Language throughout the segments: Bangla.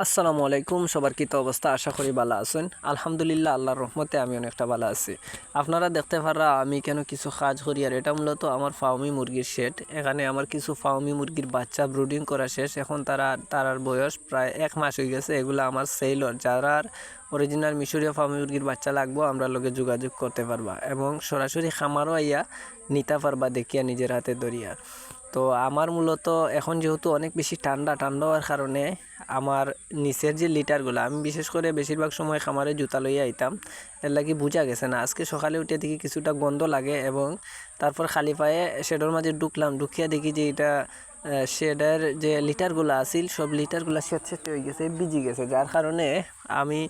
আসসালামু আলাইকুম, সবার কি তো অবস্থা? আশা করি ভালো আছেন। আলহামদুলিল্লাহ, আল্লাহর রহমতে আমি অনেকটা ভালো আছি। আপনারা দেখতে পারা আমি কেন কিছু কাজ করি, আর এটা মূলত আমার ফার্মি মুরগির শেড। এখানে আমার কিছু ফার্মি মুরগির বাচ্চা ব্রুডিং করা শেষ। এখন তারার বয়স প্রায় 1 মাস হয়ে গেছে। এগুলো আমার সেলর, যারার অরিজিনাল মিশরীয় ফার্মি মুরগির বাচ্চা লাগবো আমরা লোকে যোগাযোগ করতে পারবা এবং সরাসরি খামারও আইয়া নিতে পারবা দেখিয়া নিজের হাতে ধরিয়া। তো আমার মূলত এখন যেহেতু অনেক বেশি ঠান্ডা হওয়ার কারণে আমার নিচের যে লিটারগুলো, আমি বিশেষ করে বেশিরভাগ সময় খামারে জুতা লইয়া আইতাম। এর লাগি বুঝা গেছে না, আজকে সকালে উঠে দেখি কিছুটা গন্ধ লাগে এবং তারপর খালি পায়ে শেডের মাঝে ঢুকিয়া দেখি যে এটা শেডের যে লিটারগুলো আছিল সব লিটারগুলো স্যাঁতস্যাঁতে হয়ে গেছে, ভিজে গেছে। যার কারণে আমি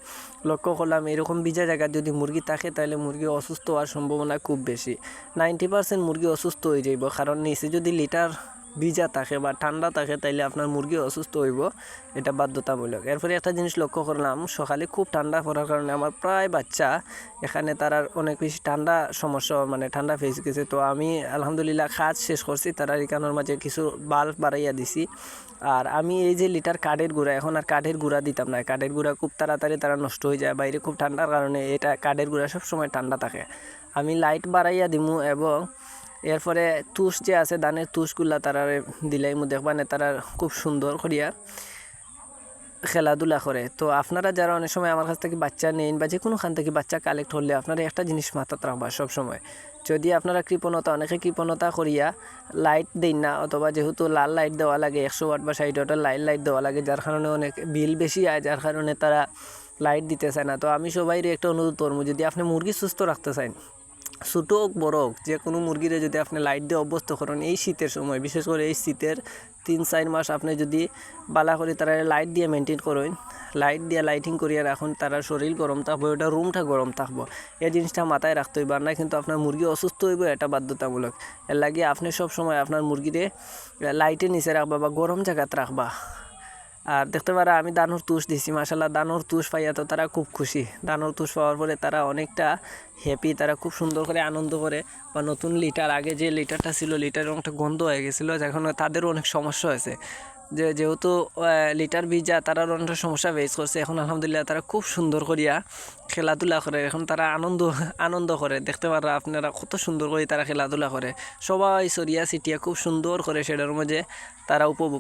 লক্ষ্য করলাম এরকম ভিজা জায়গায় যদি মুরগি থাকে তাহলে মুরগি অসুস্থ হওয়ার সম্ভাবনা খুব বেশি। 90% মুরগি অসুস্থ হয়ে যাইব, কারণ নিচে যদি লিটার ভিজা থাকে বা ঠান্ডা থাকে তাইলে আপনার মুরগি অসুস্থ হইব, এটা বাধ্যতামূলক। এরপরে একটা জিনিস লক্ষ্য করলাম, সকালে খুব ঠান্ডা পড়ার কারণে আমার প্রায় বাচ্চা এখানে তারার অনেক বেশি ঠান্ডা সমস্যা, মানে ঠান্ডা ফেস গেছে। তো আমি আলহামদুলিল্লাহ কাজ শেষ করছি, তারা এখানোর মাঝে কিছু বাল্ব বাড়াইয়া দিছি। আর আমি এই যে লিটার কাঠের গুঁড়া, এখন আর কাঠের গুঁড়া দিতাম না। কাঠের গুঁড়া খুব তাড়াতাড়ি তারা নষ্ট হয়ে যায়, বাইরে খুব ঠান্ডার কারণে এটা কাঠের গুঁড়া সবসময় ঠান্ডা থাকে। আমি লাইট বাড়াইয়া দিমু এবং এরপরে তুষ যে আছে ধানের তুষগুলা তারা দিলাইমু, দেখবানে তারা খুব সুন্দর করিয়া খেলাধুলা করে। তো আপনারা যারা অনেক সময় আমার কাছ থেকে বাচ্চা নেন বা যে কোনোখান থেকে বাচ্চা কালেক্ট হলে আপনারা একটা জিনিস মাথায় রাখবা সবসময়, যদি আপনারা অনেকে কৃপণতা করিয়া লাইট দেন না, অথবা যেহেতু লাল লাইট দেওয়া লাগে 100 ওয়াট বা 60 ওয়াটের লাইট দেওয়া লাগে, যার কারণে অনেক বিল বেশি আয়, যার কারণে তারা লাইট দিতে চায় না। তো আমি সবাইরে একটা অনুরোধ করবো, যদি আপনি মুরগি সুস্থ রাখতে চান, ছোটো হোক বড় হোক, যে কোনো মুরগিরে যদি আপনি লাইট দিয়ে অভ্যস্ত করেন, এই শীতের সময় বিশেষ করে এই শীতের 3-4 মাস আপনি যদি বালা করে তারা লাইট দিয়ে মেনটেন করেন, লাইট দিয়ে লাইটিং করিয়া রাখুন, তারা শরীর গরম থাকবে, ওটা রুমটা গরম থাকবো। এই জিনিসটা মাথায় রাখতে হইব, আর না কিন্তু আপনার মুরগি অসুস্থ হইব, এটা বাধ্যতামূলক। এর লাগে আপনি সব সময় আপনার মুরগিরে লাইটের নিচে রাখবা বা গরম জায়গাতে রাখবা। আর দেখতে পারা আমি দানোর তুষ দিছি, মাশাল্লাহ দানোর তুষ পাইয়া তো তারা খুব খুশি। দানোর তুষ পাওয়ার পরে তারা অনেকটা হ্যাপি, তারা খুব সুন্দর করে আনন্দ করে। বা নতুন লিটার, আগে যে লিটারটা ছিল লিটারের অনেকটা গন্ধ হয়ে গেছিলো, যখন তাদেরও অনেক সমস্যা হয়েছে, যেহেতু লিটার ভিজা তারার অনেকটা সমস্যা ফেস করছে। এখন আলহামদুলিল্লাহ তারা খুব সুন্দর করিয়া খেলাধুলা করে, এখন তারা আনন্দ করে। দেখতে পারা আপনারা কত সুন্দর করে তারা খেলাধুলা করে, সবাই সরিয়া সিটিয়া খুব সুন্দর করে সেটার মধ্যে তারা উপভোগ